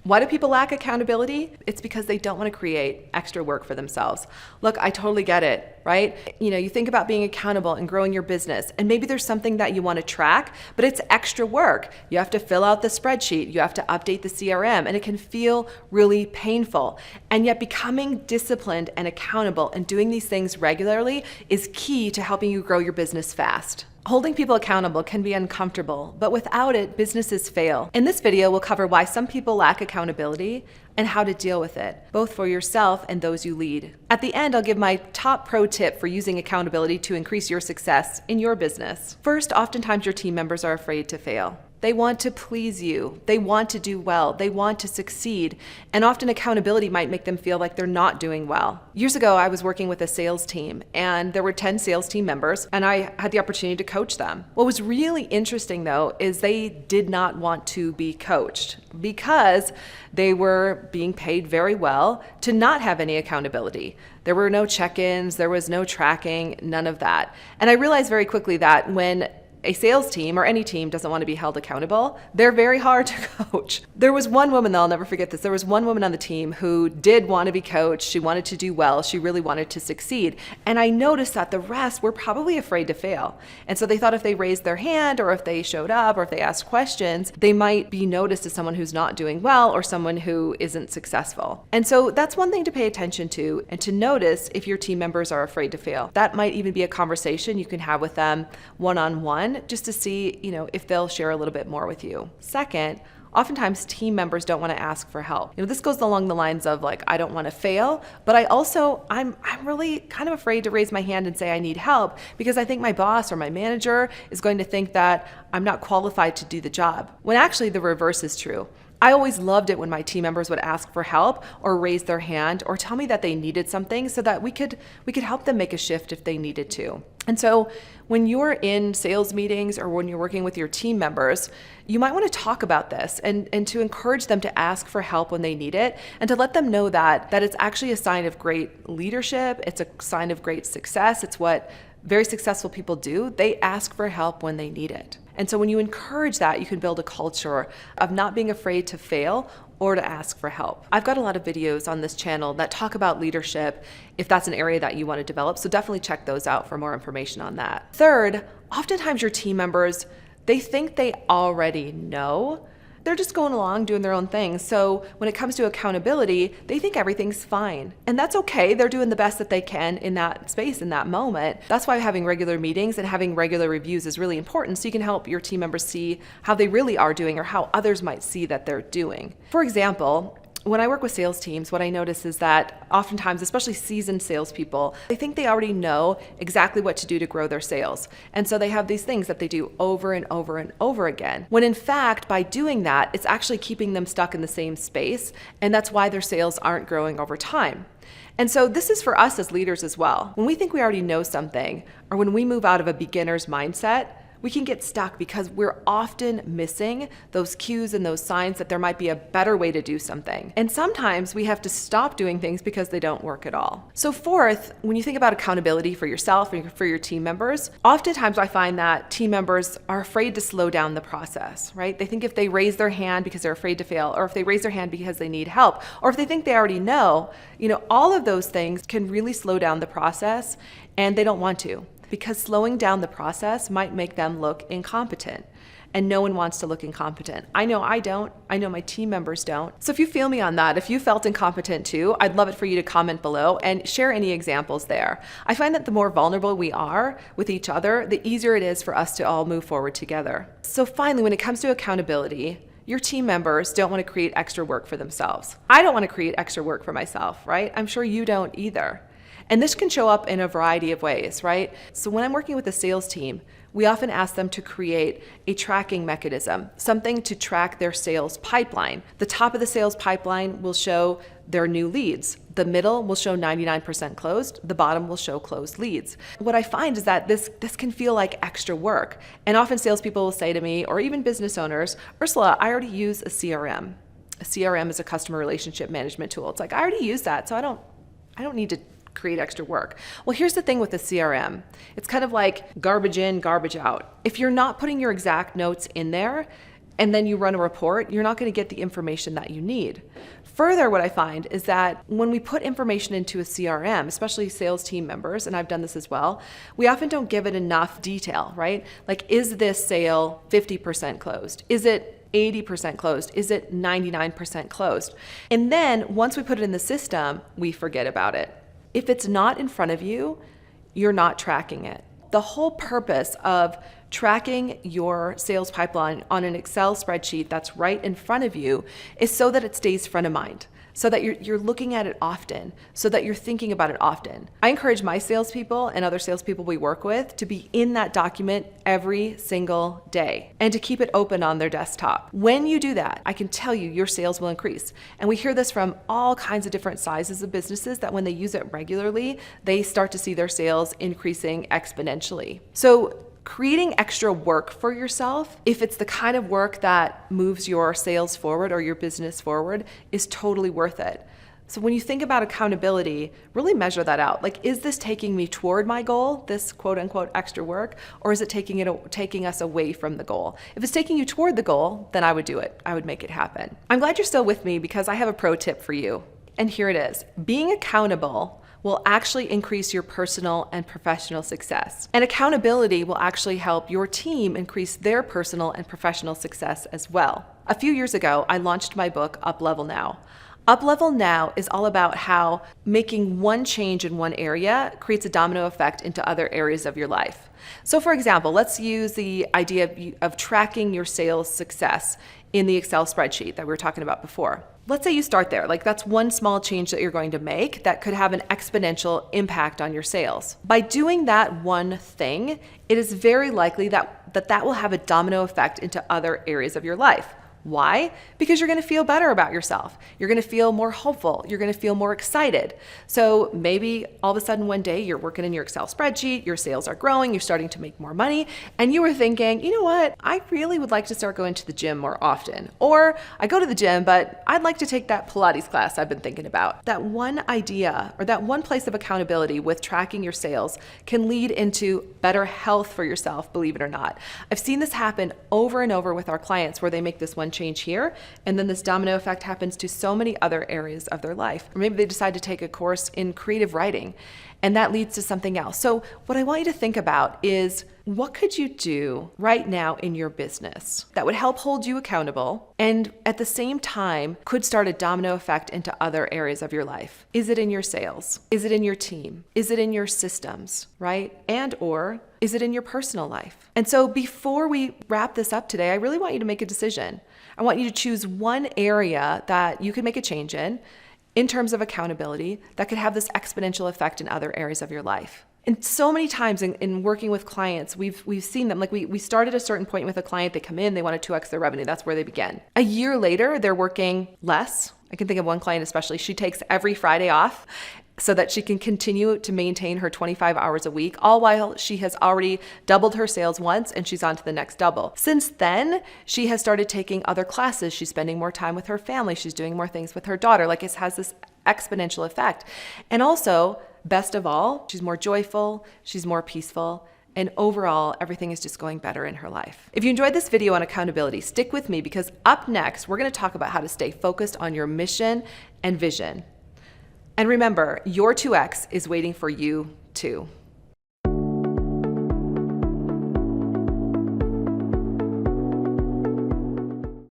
Why do people lack accountability? It's because they don't want to create extra work for themselves. Look, I totally get it, right? You think about being accountable and growing your business, and maybe there's something that you want to track, but it's extra work. You have to fill out the spreadsheet, you have to update the CRM, and it can feel really painful. And yet becoming disciplined and accountable and doing these things regularly is key to helping you grow your business fast. Holding people accountable can be uncomfortable, but without it, businesses fail. In this video, we'll cover why some people lack accountability and how to deal with it, both for yourself and those you lead. At the end, I'll give my top pro tip for using accountability to increase your success in your business. First, oftentimes your team members are afraid to fail. They want to please you. They want to do well. They want to succeed. And often accountability might make them feel like they're not doing well. Years ago, I was working with a sales team, and there were 10 sales team members, and I had the opportunity to coach them. What was really interesting, though, is they did not want to be coached because they were being paid very well to not have any accountability. There were no check-ins, there was no tracking, none of that. And I realized very quickly that when a sales team or any team doesn't want to be held accountable, they're very hard to coach. There was one woman, though, I'll never forget this. There was one woman on the team who did want to be coached. She wanted to do well. She really wanted to succeed. And I noticed that the rest were probably afraid to fail. And so they thought if they raised their hand or if they showed up or if they asked questions, they might be noticed as someone who's not doing well or someone who isn't successful. And so that's one thing to pay attention to and to notice if your team members are afraid to fail. That might even be a conversation you can have with them one-on-one, just to see, if they'll share a little bit more with you. Second, oftentimes team members don't want to ask for help. This goes along the lines of like, I don't want to fail, but I'm really kind of afraid to raise my hand and say I need help because I think my boss or my manager is going to think that I'm not qualified to do the job, when actually the reverse is true. I always loved it when my team members would ask for help or raise their hand or tell me that they needed something so that we could help them make a shift if they needed to. And so when you're in sales meetings or when you're working with your team members, you might want to talk about this and to encourage them to ask for help when they need it and to let them know that it's actually a sign of great leadership. It's a sign of great success. It's what very successful people do. They ask for help when they need it. And so when you encourage that, you can build a culture of not being afraid to fail or to ask for help. I've got a lot of videos on this channel that talk about leadership if that's an area that you want to develop. So definitely check those out for more information on that. Third, oftentimes your team members, they think they already know. They're just going along doing their own thing. So when it comes to accountability, they think everything's fine. And that's okay. They're doing the best that they can in that space, in that moment. That's why having regular meetings and having regular reviews is really important, so you can help your team members see how they really are doing or how others might see that they're doing. For example, when I work with sales teams, what I notice is that oftentimes, especially seasoned salespeople, they think they already know exactly what to do to grow their sales. And so they have these things that they do over and over and over again. When in fact, by doing that, it's actually keeping them stuck in the same space. And that's why their sales aren't growing over time. And so this is for us as leaders as well. When we think we already know something, or when we move out of a beginner's mindset, we can get stuck because we're often missing those cues and those signs that there might be a better way to do something. And sometimes we have to stop doing things because they don't work at all. So fourth, when you think about accountability for yourself and for your team members, oftentimes I find that team members are afraid to slow down the process, right? They think if they raise their hand because they're afraid to fail, or if they raise their hand because they need help, or if they think they already know, all of those things can really slow down the process, and they don't want to. Because slowing down the process might make them look incompetent. And no one wants to look incompetent. I know I don't. I know my team members don't. So if you feel me on that, if you felt incompetent too, I'd love it for you to comment below and share any examples there. I find that the more vulnerable we are with each other, the easier it is for us to all move forward together. So finally, when it comes to accountability, your team members don't want to create extra work for themselves. I don't want to create extra work for myself, right? I'm sure you don't either. And this can show up in a variety of ways, right? So when I'm working with a sales team, we often ask them to create a tracking mechanism, something to track their sales pipeline. The top of the sales pipeline will show their new leads. The middle will show 99% closed. The bottom will show closed leads. What I find is that this can feel like extra work. And often salespeople will say to me, or even business owners, Ursula, I already use a CRM. A CRM is a customer relationship management tool. It's like, I already use that, so I don't need to create extra work. Well, here's the thing with the CRM. It's kind of like garbage in, garbage out. If you're not putting your exact notes in there, and then you run a report, you're not going to get the information that you need. Further, what I find is that when we put information into a CRM, especially sales team members, and I've done this as well, we often don't give it enough detail, right? Like, is this sale 50% closed? Is it 80% closed? Is it 99% closed? And then once we put it in the system, we forget about it. If it's not in front of you, you're not tracking it. The whole purpose of tracking your sales pipeline on an Excel spreadsheet that's right in front of you is so that it stays front of mind, so that you're looking at it often, so that you're thinking about it often. I encourage my salespeople and other salespeople we work with to be in that document every single day and to keep it open on their desktop. When you do that, I can tell you your sales will increase. And we hear this from all kinds of different sizes of businesses that when they use it regularly, they start to see their sales increasing exponentially. So creating extra work for yourself, if it's the kind of work that moves your sales forward or your business forward, is totally worth it. So when you think about accountability, really measure that out. Like, is this taking me toward my goal, this quote unquote extra work, or is it taking us away from the goal? If it's taking you toward the goal, then I would do it. I would make it happen. I'm glad you're still with me because I have a pro tip for you. And here it is. Being accountable will actually increase your personal and professional success. And accountability will actually help your team increase their personal and professional success as well. A few years ago, I launched my book, Up Level Now. Up Level Now is all about how making one change in one area creates a domino effect into other areas of your life. So for example, let's use the idea of tracking your sales success in the Excel spreadsheet that we were talking about before. Let's say you start there. Like, that's one small change that you're going to make that could have an exponential impact on your sales. By doing that one thing, it is very likely that will have a domino effect into other areas of your life. Why? Because you're going to feel better about yourself. You're going to feel more hopeful. You're going to feel more excited. So maybe all of a sudden one day you're working in your Excel spreadsheet, your sales are growing, you're starting to make more money, and you were thinking, you know what? I really would like to start going to the gym more often. Or I go to the gym, but I'd like to take that Pilates class I've been thinking about. That one idea or that one place of accountability with tracking your sales can lead into better health for yourself, believe it or not. I've seen this happen over and over with our clients where they make this one change here, and then this domino effect happens to so many other areas of their life. Or maybe they decide to take a course in creative writing, and that leads to something else. So what I want you to think about is, what could you do right now in your business that would help hold you accountable and at the same time could start a domino effect into other areas of your life? Is it in your sales? Is it in your team? Is it in your systems, right? And or is it in your personal life? And so before we wrap this up today, I really want you to make a decision. I want you to choose one area that you can make a change in terms of accountability, that could have this exponential effect in other areas of your life. And so many times in working with clients, we've seen them, like we start at a certain point with a client, they come in, they want to 2x their revenue. That's where they begin. A year later, they're working less. I can think of one client especially, she takes every Friday off so that she can continue to maintain her 25 hours a week, all while she has already doubled her sales once and she's on to the next double. Since then, she has started taking other classes. She's spending more time with her family. She's doing more things with her daughter. Like, it has this exponential effect. And also, best of all, she's more joyful, she's more peaceful, and overall, everything is just going better in her life. If you enjoyed this video on accountability, stick with me because up next, we're going to talk about how to stay focused on your mission and vision. And remember, your 2X is waiting for you too.